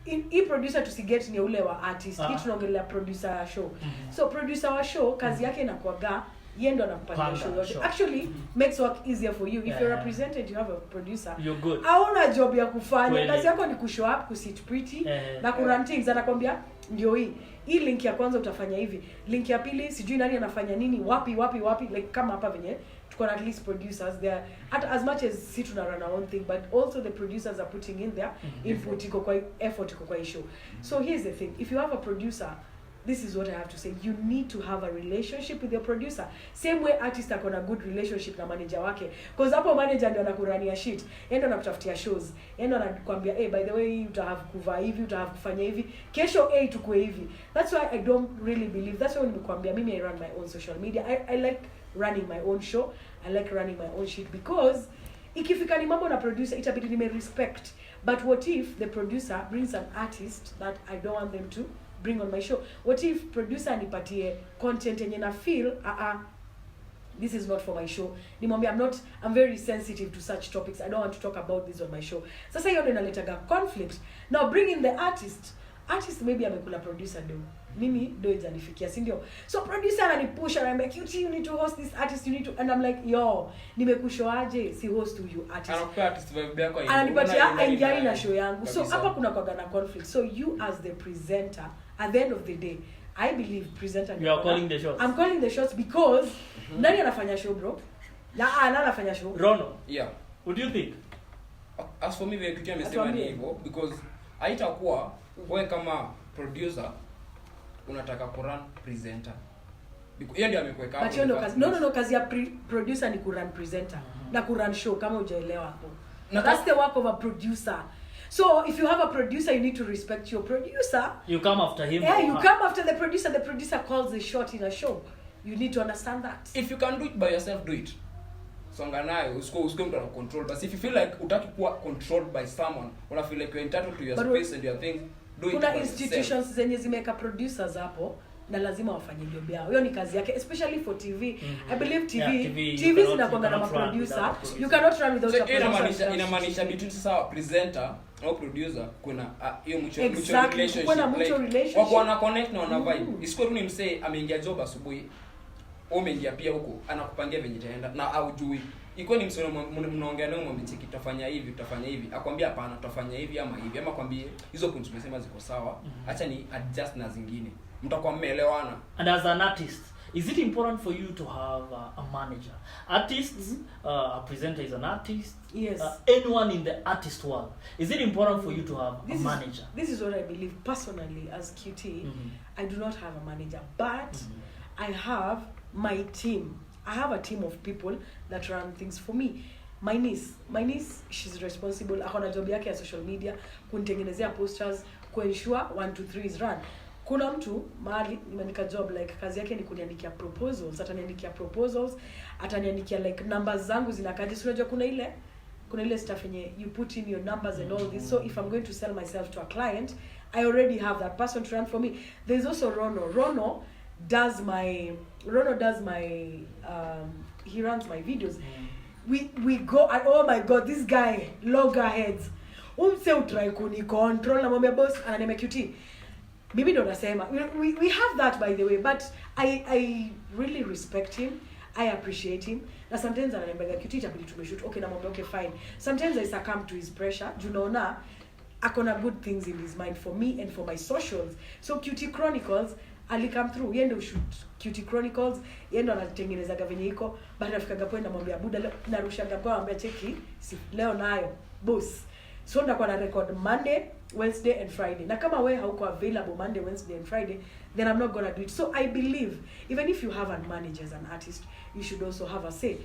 In producer tusiget ni ule wa artist. Kitu tunaongelea producer wa show. So producer wa show kazi yake inakuaga yeye ndo anakupatia show yote. Actually makes work easier for you if you're represented, you have a producer, you're good. Hauna job ya kufanya, kazi yako ni kushow up, kusit pretty na kurun things. Anakwambia ndio hii link ya kwanza utafanya hivi, link ya pili sijui nani anafanya nini wapi like kama hapa venye tuko na at least producers there as much as si tuna run our own thing, but also the producers are putting in their input, iko kwa effort, iko kwa show. So here's the thing, if you have a producer, this is what I have to say, you need to have a relationship with your producer, same way artist akona a good relationship na manager wake, because hapo manager ndio anakurania shit, yeye ndio anakutafutia shows, yeye ndio anakuambia by the way utahave kuvaa hivi, utahave kufanya hivi, kesho tukue hivi. That's why I don't really believe, that's why nimekuambia mimi I run my own social media. I like running my own show, I like running my own shit, because ikifika ni mambo na producer itabidi nime respect. But what if the producer brings an artist that I don't want them to bring on my show? What if producer anipatie content yenye na feel this is not for my show, nimwambia I'm very sensitive to such topics, I don't want to talk about this on my show. Sasa hiyo ndio inaletaga conflict. Now bring in the artist maybe amekula producer do, mimi do ijanifikia, si ndio? So producer ananipush, ananiambia QT you need to host this artist, you need to, and I'm like yo, nimekushoaje si host you artist, anakupa artist vibe yako hiyo, ananipatia aingiani na show yangu. So hapa kuna kwa na conflict. So you as the presenter, at the end of the day, I believe presenter, you are calling the shots. I'm calling the shots because nani anafanya show bro? Nani anafanya show? Rono. Yeah. What do you think? As for me vile kitu amesema ni hivyo, because haitakuwa wewe kama producer unataka kurun presenter. Yeye ndio amekuweka hapo. But you know kazi, no kazi ya producer ni kurun presenter na kurun show, kama hujaelewa hapo. That's the work of a producer. So if you have a producer, you need to respect your producer. You come after him. Yeah, you come after the producer calls the shot in a show. You need to understand that. If you can do it by yourself, do it. Songa nayo, usiko mtu ana control. But if you feel like utaki kuwa controlled by someone, una feel like you're entitled to your space and your things, do it. Kuna institutions zenye zimeka producers hapo na lazima wafanye job yao. Hiyo ni kazi yake, especially for TV. I believe TV zinakuwa na producer. You cannot run without a producer. Inamaanisha between sasa presenter au producer kuna hiyo mutual relationship. Kuna mutual relationship. Wako wana connect na wana vibe. Isikuwa tu ni msee ameingia job asubuhi, umeingia pia huko, anakupangia venye itaenda na aujui. Iko ni msee mnaongea nao mmecheki tutafanya hivi, akwambia hapana tutafanya hivi ama hivi, ama kwambie hizo points tumesema ziko sawa, acha ni adjust na zingine. Mtakuwa mmeelewana. And as an artist, is it important for you to have a manager? Artists, a presenter is an artist. Yes. Anyone in the artist world, is it important for you to have a manager? This is what I believe personally as QT. I do not have a manager, but I have my team. I have a team of people that run things for me. My niece, she's responsible. Akona job yake ya social media, kunitengenezea posters, kuensure 1 2 3 is run. Kuna mtu mahali nimeandika job like kazi yake ni kuniandikia proposals, ataniandikia like numbers zangu zinakaje. So unajua kuna ile stuff yenye you put in your numbers and all this. So if I'm going to sell myself to a client, I already have that person to run for me. There's also Rono does my he runs my videos. We go, and oh my god, this guy loggerheads umse utry kuni control na mwambia boss ananeme QT. Mimi ndo nasema we have that by the way, but I really respect him, I appreciate him. Na sometimes ananiambia QT itabidi tumeshoot, okay, namwambia okay fine. Sometimes I succumb to his pressure, unaona akona good things in his mind for me and for my socials. So QT Chronicles ali come through, yeye ndo shoot QT Chronicles, yeye ndo anatengeneza venye iko, baada afikaga point namwambia buda narushaga kwa ambia cheki si leo nayo boss. So ndakuwa na record Monday, Wednesday and Friday. Na kama wewe hauko available Monday, Wednesday and Friday, then I'm not gonna do it. So I believe even if you have a manager as an artist, you should also have a say.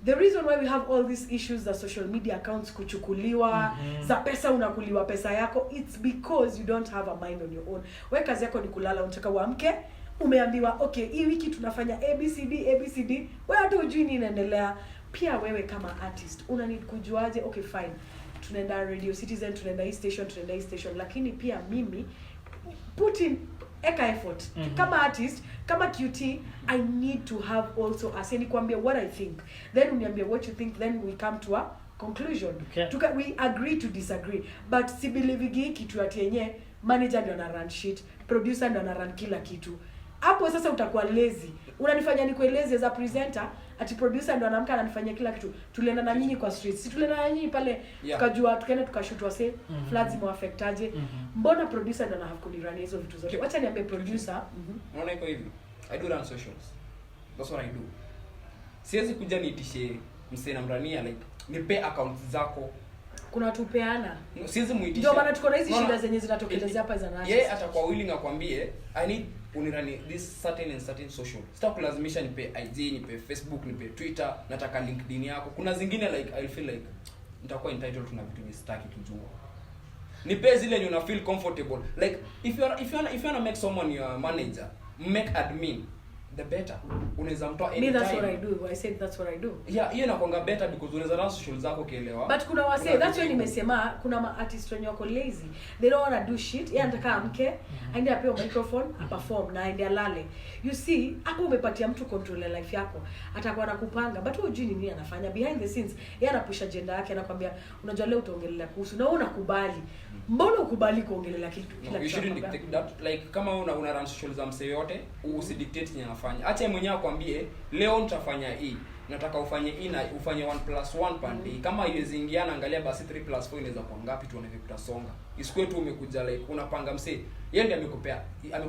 The reason why we have all these issues za social media accounts kuchukuliwa, za pesa unakuliwa pesa yako, it's because you don't have a mind on your own. Wewe kazi yako ni kulala, unataka uamke, umeambiwa okay, hii wiki tunafanya ABCD, wewe hata hujui nini inaendelea. Pia wewe kama artist, una need kujuaje, okay fine, tunaenda Radio Citizen, tunaenda hii station, lakini pia mimi put in effort. Kama artist, kama QT, I need to have also aseni kuambia what I think, then uniambia what you think, then we come to a conclusion. Okay. We agree to disagree, but si believe kitu ati yenye manager ndio ana run shit, producer ndio ana run kila kitu. Hapo sasa utakuwa lazy. unanifanya nikueleze as a presenter ati producer ndo anamka ananifanyia kila kitu. Tulienda na nyinyi kwa streets, si tulienda na nyinyi pale tukajua tukaenda tukashoot wase floods imewaffectaje. Mbona producer ndo anahave kunirania hizo vitu zote? Wacha niambie producer. Unaona iko hivi, I do run socials, that's what I do. Siwezi kuja niitishe msena mrania like nipe account zako, kuna watu peana. Siwezi muitisha. Ndio maana tuko na hizi shida zenye zinatokelezea hapa za nani. Yeye atakuwa willing akwambie I need unirani this certain and certain social. Sitakulazimisha nipe IG, nipe Facebook, nipe Twitter, nataka LinkedIn yako. Kuna zingine like I feel like nitakuwa entitled to na vitu nisitaki kujua. Nipe zile yenye una feel comfortable. Like if you wanna make someone your manager, make admin, the better. Unaweza mtoa anytime. Me, that's what I do. I said that's what I do. Yeah, hiyo inakuanga better because unaweza run social zako kielewa. But kuna wase, that's why nimesema kuna ma artists wenye wako lazy. They don't want to do shit. Yeye anataka amke, aende apewe microphone, perform na aende alale. You see, hapo umepatia mtu control ya life yako. Atakuwa anakupanga, but hujui ni nini anafanya behind the scenes. Yeye anapush agenda yake, anakuambia unajua leo utaongelea kuhusu na wewe unakubali. Mbona ukubali kuongelea kitu kila kitu? You shouldn't dictate that. Like kama una run social za mse yote, usidictate yenye anafanya. Acha yeye mwenyewe akwambie leo nitafanya hii. Nataka ufanye hii na ufanye 1+1 pande. Kama iwezi ingiana, angalia basi 3+4 inaweza kwa ngapi tu unavyekutasonga. Isikwe tu umekuja like unapanga mse. Yeye ndiye amekupea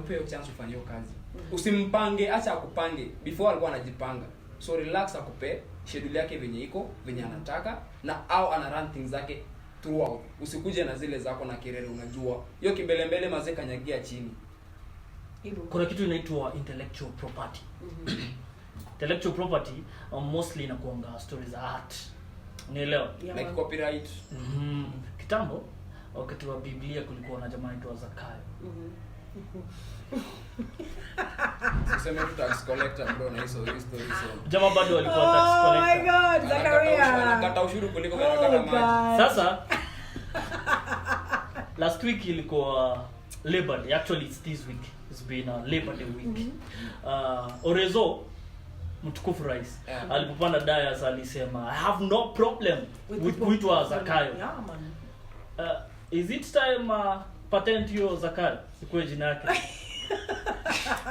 hiyo chance ufanye hiyo kazi. Usimpange, acha akupange. Before alikuwa anajipanga. So relax, akupe schedule yake venye iko, venye anataka na au ana run things zake throughout. Usikuje na zile zako na kelele unajua. Hiyo kimbele mazee kanyagia chini. Kuna kitu inaitwa intellectual property. Intellectual property mostly inakuanga stories za art. Unielewa? Like copyright. Kitambo wakati wa Biblia kulikuwa na jamaa anaitwa Zakayo. Sema tu tax collector bro na hizo stories. Jamaa bado alikuwa tax collector. Oh my god, Zakaria. Anakata ushuru kuliko anakata maji. Sasa last week ilikuwa Labor Day. Actually it's this week. It's been a Labor Day week. Orezo mtukufu rais alipopanda dayas alisema I have no problem with kuitwa Zakayo. Yeah man. Is it time patent hiyo Zakayo ikuwe jina yake?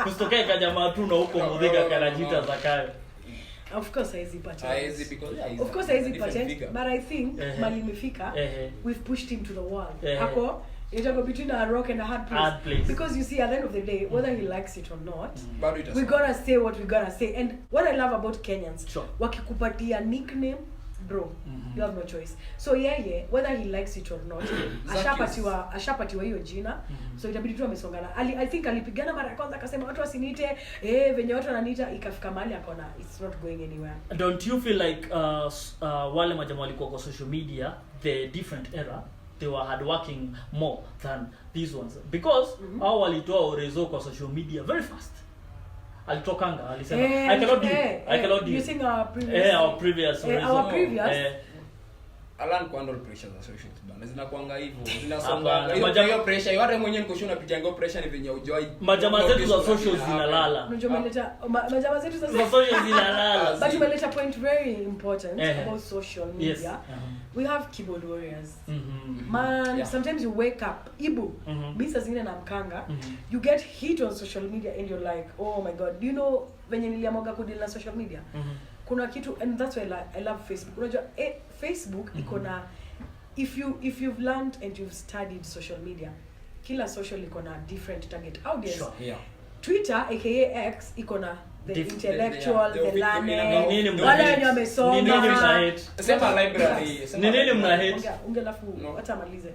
Kusitokea jamaa tu na huko Mudhika kanajiita Zakayo. Of course I see patent. Of course I see patent, but I think mali imefika we've pushed him to the wall. Ako it's go between a rock and a hard place. Because you see at the end of the day whether he likes it or not, we gotta say what we gotta say. And what I love about Kenyans, wakikupatia nickname bro, you have no choice. So whether he likes it or not, ashapatiwa hiyo jina. So itabidi tu amesongana. I think alipigana mara ya kwanza akasema watu wasiniite venye watu wananiita, ikafika mahali akaona it's not going anywhere. Don't you feel like wale majamaa walikuwa kwa social media, the different era, they were hard working more than these ones because hao walitoa Orezo kwa social media very fast. Alitokanga alisema I cannot do using our previous Alan kuhandle pressure za social bana zinakuanga hivyo zinasonga hiyo pressure yote mwenyewe niko shona pitia ngo pressure ni venye ujoi majamaa zetu za social zinalala. Unajua umeleta majamaa zetu za social zinalala. But umeleta point very important about social media. We have keyboard warriors. Man, sometimes you wake up ibu bisa zingine na mkanga, you get hit on social media and you're like oh my god, do you know venye niliamoga kudeal na social media? Kuna kitu, and that's why I love Facebook. Unajua Facebook iko na if you've learned and you've studied social media, kila social iko na different target audience. Twitter aka X iko na the intellectual, the learned, wale wenye wamesoma. Sema library. Nini mna hate? Ungelafu hata malize.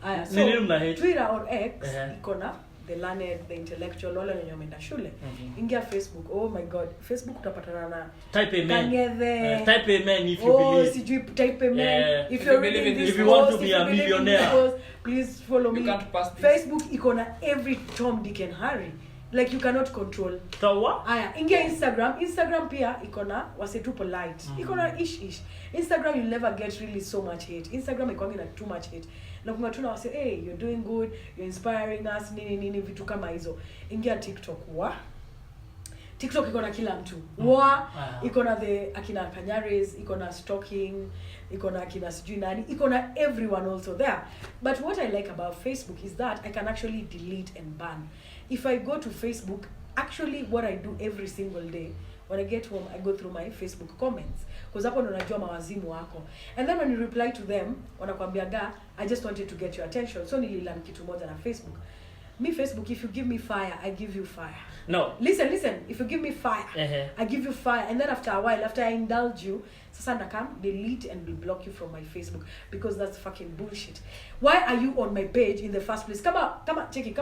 Aya, so nini mna hate? Twitter or X iko na the learned, the intellectual, wale wenye wameenda shule. Ingia Facebook, oh my god, Facebook utapatana na type amen. Type amen if you believe. Sijui type amen. If you believe in this, if you want to be a millionaire, please follow me. Facebook iko na every Tom, Dick and Harry. Like you cannot control. So what? Aya, ingia Instagram pia iko na wase too polite. Iko na ish. Instagram you'll never get really so much hate. Instagram iko na too much hate. Na kuma tuna wase hey, you're doing good, you're inspiring us, nini vitu kama hizo. Ingia TikTok TikTok iko na kila mtu. Iko na the akina Kanyares, iko na stalking, iko na akina sijui nani, iko na everyone also there. But what I like about Facebook is that I can actually delete and ban. If I go to Facebook, actually what I do every single day. When I get home, I go through my Facebook comments. Because hapo ndo najua mawazimu wako. And then when you reply to them, wanakuambiaga, I just wanted to get your attention. So nililearn kitu moja na Facebook. Me Facebook, if you give me fire, I give you fire. No. Listen. If you give me fire, I give you fire. And then after a while, after I indulge you, sasa nakam, delete and will block you from my Facebook. Because that's fucking bullshit. Why are you on my page in the first place? Kama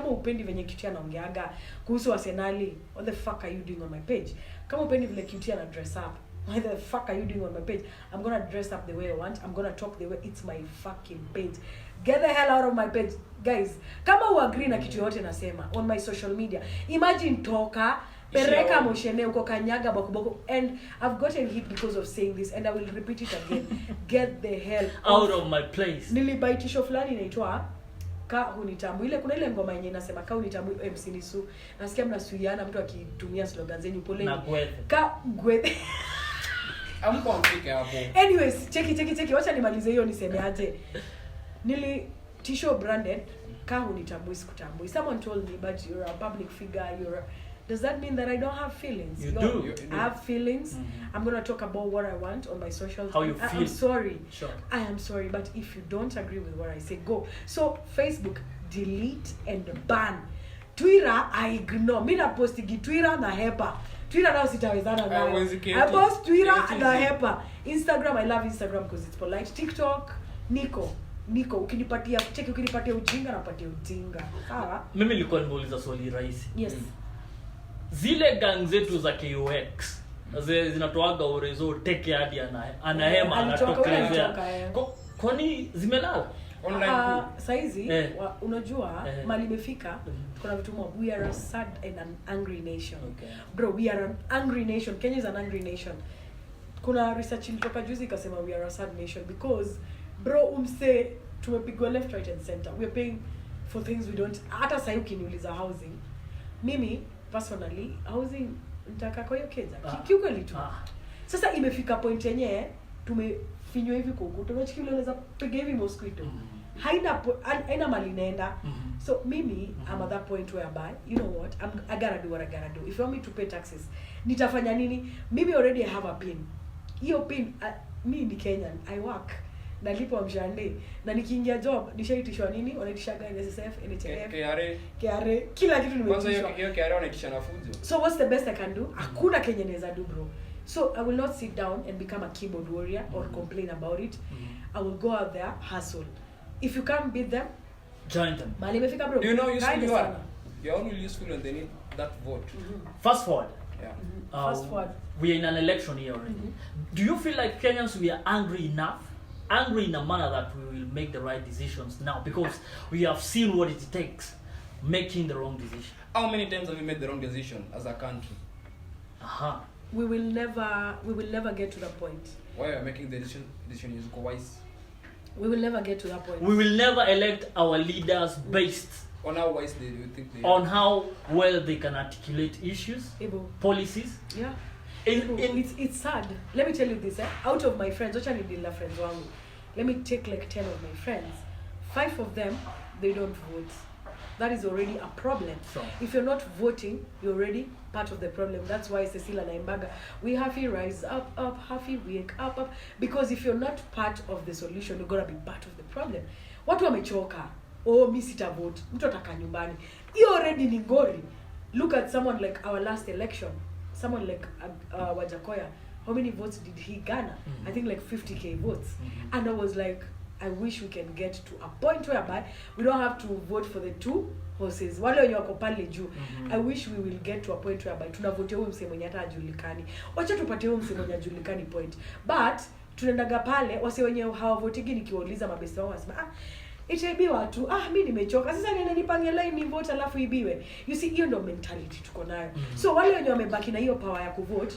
upendi venye Cutie anaongeaga kuhusu Arsenali, what the fuck are you doing on my page? Kama upendi vile Cutie ana dress up, why the fuck are you doing on my page? I'm gonna dress up the way I want. I'm gonna talk the way it's my fucking page. Get the hell out of my page. Guys, kama uagree na kitu yote nasema on my social media. Imagine toka, pereka moshene uko kanyaga bokoboko, and I've gotten hit because of saying this and I will repeat it again. Get the hell out of my place. Nilibaitisho fulani inaitwa Ka Hunitambu. Ile kuna ile ngoma yenye inasema Ka Hunitambu MC Nisu. Nasikia mnasuiana mtu akitumia slogan zenyu pole. Na gwethe. Ka gwethe. Amkwambike hapo. Anyways, cheki. Wacha nimalize hiyo niseme aje. Nili t-shirt branded Ka Hunitambui sikutambui. Someone told me, but you're a public figure, does that mean that I don't have feelings? You do. I have feelings. I'm going to talk about what I want on my social. How you feel. I'm sorry. Sure. I am sorry, but if you don't agree with what I say, go. So, Facebook, delete and ban. Twitter, I ignore. Mimi na postigi Twitter na hepa. Twitter now sitawezana nayo. I post Twitter na hepa. Instagram, I love Instagram because it's polite. TikTok, Nico, ukinipatia ujinga napatia ujinga. Sawa? Mimi nilikuwa nimeuliza swali rahisi. Yes. Zile gang zetu za KUX zinatoaga urezo teke hadi anahema anatokelezea. Kwani zimelala? Online saizi unajua mali imefika kuna vitu mob. We are a sad and an angry nation. Okay. Bro, we are an angry nation. Kenya is an angry nation. Kuna research ilitoka juzi ikasema we are a sad nation because bro tumepigwa left right and center. We are paying for things we don't. Hata sasa ukiniuliza housing, mimi personally housing nitaka kwa hiyo keja kiukweli tu. Sasa imefika point yenye tumefinywa hivi kwa ukuta, unachikile unaweza piga hivi mosquito. Haina mali nenda. So mimi I'm at that point whereby you know what, I gotta do what I gotta do. If you want me to pay taxes, nitafanya nini? Mimi already have a pin. Hiyo pin mimi ni Kenyan, I work. Nalipo mshande na nikiingia job nishaitishwa nini? Wanaitishaga NSSF, NHIF, KRA, kila kitu nimeitishwa. Kwanza hiyo KRA wanaitisha na fujo. So what's the best I can do? Hakuna Kenya naweza do bro. So I will not sit down and become a keyboard warrior or complain about it. I will go out there, hustle. If you can't beat them, join them. Mali imefika bro. Do you know useful you are? You're only useful when they need that vote. Fast forward. Yeah. Fast forward. We are in an election year already. Do you feel like Kenyans we are angry enough? Angry in a manner that we will make the right decisions now because we have seen what it takes making the wrong decision. How many times have we made the wrong decision as a country? We will never get to that point. Why are making the decision is wise? We will never get to that point. We will never elect our leaders based on how wise they think they on how well they can articulate issues, policies. Yeah. It's sad. Let me tell you this. Out of my friends, which I need friends wangu, let me take like 10 of my friends. 5 of them, they don't vote. That is already a problem. Sure. If you're not voting, you're already part of the problem. That's why Cecilia Naimbaga, we have to rise up, have to wake up. Because if you're not part of the solution, you're gonna be part of the problem. Watu wamechoka. Mi sita vote. Mtu ataka nyumbani. You already ni ngori. Look at someone like our last election. Someone like Wajakoya. How many votes did he garner? I think like 50,000 votes. And I was like, I wish we can get to a point whereby we don't have to vote for the 2 horses. Wale wenye wako pale juu. I wish we will get to a point whereby tunavote huyo msemo mwenye hata hajulikani. Wacha tupatie huyo msemo mwenye hajulikani point. But tunaendaga pale wase wenye hawavotigi nikiwauliza mabesti wao wasema itaibiwa watu. Mimi nimechoka. Sasa niende nipange line ni vote alafu ibiwe. You see hiyo ndo mentality tuko nayo. So wale wenye wamebaki na hiyo power ya kuvote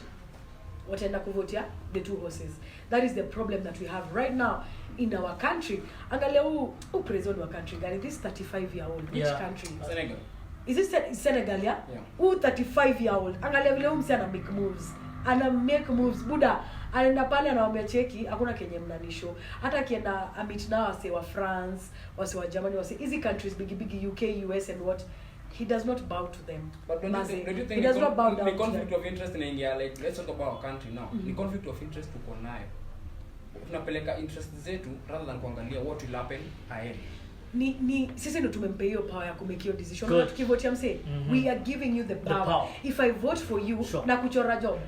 wataenda kuvote the 2 horses. That is the problem that we have right now in our country. Angalia who president wa country gani? This 35-year-old. Which country? Senegal. Is it Senegal, yeah? Who 35-year-old. Angalia vile msi ana make moves. Ana make moves. Buda anaenda pale anawaambia cheki hakuna Kenya mnanisho. Hata kienda meet na wase wa France, wase wa Germany, wase easy countries big UK, US and what he does not bow to them. But don't you think he does not bow down the to conflict them. of interest in India, like let's talk about our country now. The conflict of interest tuko nayo. Tunapeleka interest zetu rather than kuangalia what will happen ahead. Ni sisi ndo tumempe hiyo power ya kumake your decision. Good. Tukivote mse, we are giving you the power. If I vote for you, sure. na kuchora job.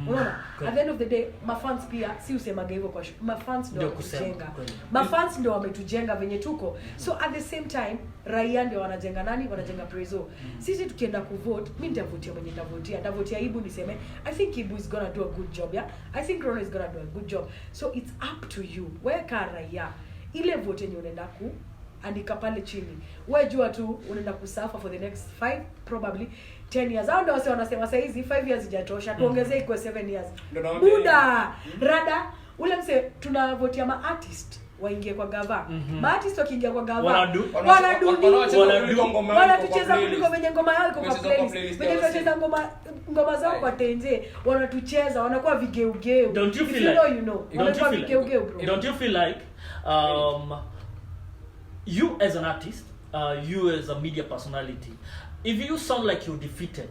Unaona? At the end of the day, mafans pia si usemaga hivyo kwa mafans ndo wametujenga. Mafans ndo wametujenga venye tuko. So at the same time, raia ndio wanajenga nani? Wanajenga preso. Sisi tukienda kuvote, mimi nitavotia mwenye nitavotia. Nitavotia Ibu niseme, I think Ibu is going to do a good job, yeah? I think Rono is going to do a good job. So it's up to you. Wewe ka raia, ile vote yenye unaenda ku andika pale chini. Wewe jua tu unaenda kusafa for the next 5 probably 10 years. Hao ndio wanasema sasa hizi 5 years hajatosha. Tuongezee iko 7 years. Buda, rada, ule mse tunavotia ma artist waingie kwa gava. Ma artist wakiingia kwa gava. Wanatucheza kuliko venye ngoma yao iko kwa playlist. Venye tunacheza ngoma zao kwa tenje, wanatucheza, wanakuwa vigeugeu. Don't you feel like you as an artist, you as a media personality, if you sound like you're defeated,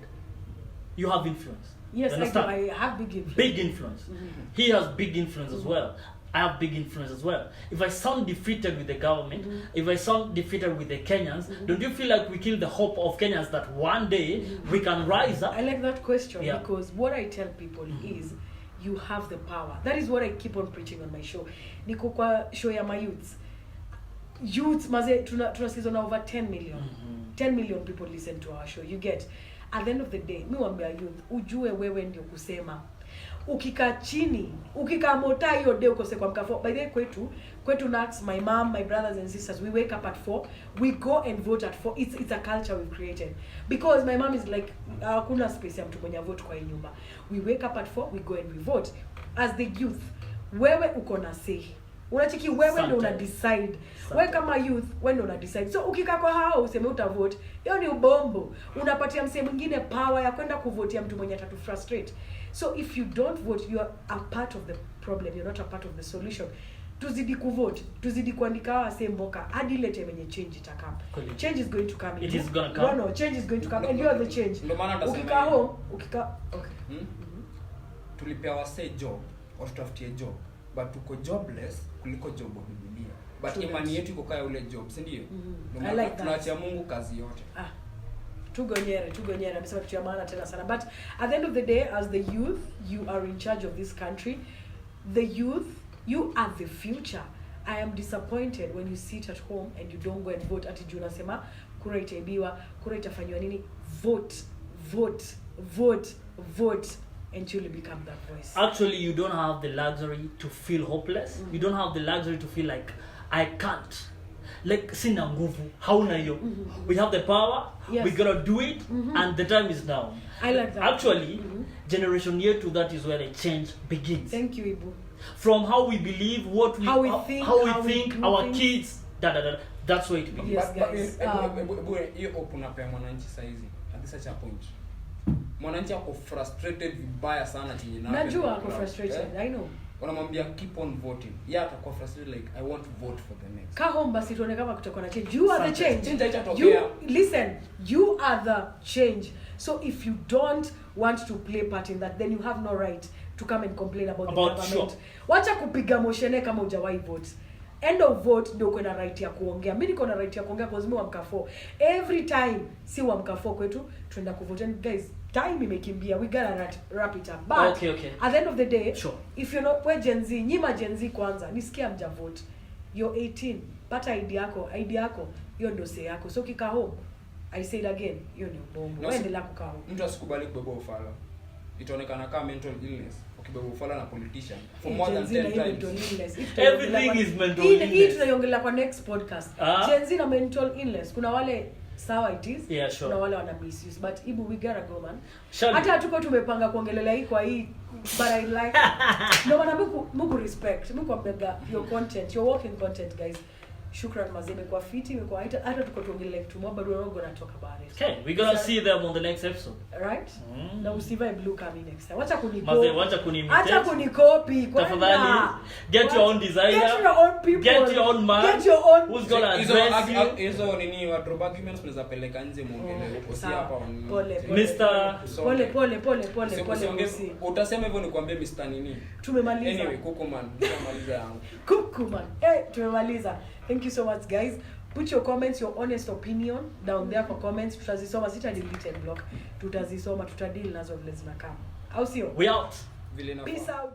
you have influence. Yes, I have big influence. Big influence. He has big influence as well. I have big influence as well. If I sound defeated with the government, if I sound defeated with the Kenyans, don't you feel like we kill the hope of Kenyans that one day we can rise up? I like that question because what I tell people is you have the power. That is what I keep on preaching on my show. Niko kwa show ya my youths maze tunasikiza na over 10 million. 10 million people listen to our show. You get, at the end of the day, mi wambia youth, ujue wewe ndio kusema. Ukika chini, ukika mota hiyo day ukose kwa mkafo. By the way, kwetu Nax, my mom, my brothers and sisters, we wake up at 4, we go and vote at 4. It's a culture we've created. Because my mom is like, hakuna space ya mtu mwenye vote kwa hii nyumba. We wake up at 4, we go and we vote. As the youth, wewe uko na say. Unachiki wewe ndio una decide. Wewe kama youth, wewe ndio una decide. So ukika kwa hao useme utavote, hiyo ni ubombo. Unapatia msee mwingine power ya kwenda kuvotea mtu mwenye atatu frustrate. So if you don't vote, you are a part of the problem, you're not a part of the solution. Tuzidi kuvote, tuzidi kuandika wase mboka hadi lete wenye change itakama. Change is going to come. It is going to come. No, change is going to come and you are the change. Ukika home, okay. Tulipea wase job, or tutafutie job. But tuko jobless kuliko job wa Biblia. But imani yetu iko kaya ule job, si ndio? I like that. Tunaachia Mungu kazi yote. Tugonyere amesema kitu ya maana tena sana. But at the end of the day, as the youth, you are in charge of this country. The youth, you are the future. I am disappointed when you sit at home and you don't go and vote. Ati juu nasema kura itaibiwa, kura itafanywa nini? Vote until you become that voice. Actually, you don't have the luxury to feel hopeless. You don't have the luxury to feel like I can't. Like sina nguvu, hauna hiyo. We have the power. Yes. We gotta do it, and the time is now. I like that. Actually, generation year to that is where the change begins. Thank you, Ibu. From how we believe, how we think, our kids, that's where it begins. Yes, guys. Hiyo unapea mwananchi saizi at such a point. Mwananchi ako frustrated vibaya sana chenye na. Najua ako frustrated. I know. Unamwambia keep on voting. Yeye atakuwa frustrated like I want to vote for the next. Ka home basi tuone kama kutakuwa na change. You are the change. You are the change. So if you don't want to play part in that, then you have no right to come and complain about the government. Sure. Wacha kupiga moshene kama hujawahi vote. End of vote ndio uko na right ya kuongea. Mimi niko na right ya kuongea kwa sababu amka 4. Every time si amka 4 kwetu tunaenda kuvote. And guys, time imekimbia. We gotta wrap it up. But okay. At the end of the day, sure. If you're not we Gen Z, nyima Gen Z kwanza, nisikia mja vote. You're 18. Pata ID yako, hiyo ndio say yako. So kika home, I say it again, hiyo ni bombo. Endelea kukaa home. Mtu asikubali kubeba ufala. Itaonekana kama mental illness. Ukibeba ufala na politician for more than 10 times. Everything is mental illness. Hii tunaiongelea kwa next podcast. Gen Z na mental illness. Kuna wale sawa it is. Yeah, sure. Kuna wale wana misuse. But Ibu, we gotta go, man. Hata hatuko tumepanga kuongelelea hii kwa hii, but I like no, man, muku respect. Muku abega your content, your working content, guys. Shukran mazee, imekuwa fiti, imekuwa hata tuko tuongelea kitu moja, but we're not going to talk about it. Okay, we're going to see them on the next episode. Right? Na usivae blue coming next time. Wacha kunikopi. Tafadhali, get your own designer. Get your own people. Get your own man. Get your own. Who's going to address you? Hizo nini wardrobe arguments tunaweza peleka nje muongelee huko, si hapa on. Pole. Utasema hivyo nikwambie Mr. nini? Tumemaliza. Anyway, Kukuman, tumemaliza yangu. Kukuman. Tumemaliza. Thank you so much guys. Put your comments, your honest opinion down there for comments. Tutazisoma, sita delete and block. Tutazisoma, tutadeal nazo vile zinakaa. Au sio? We out. Peace out.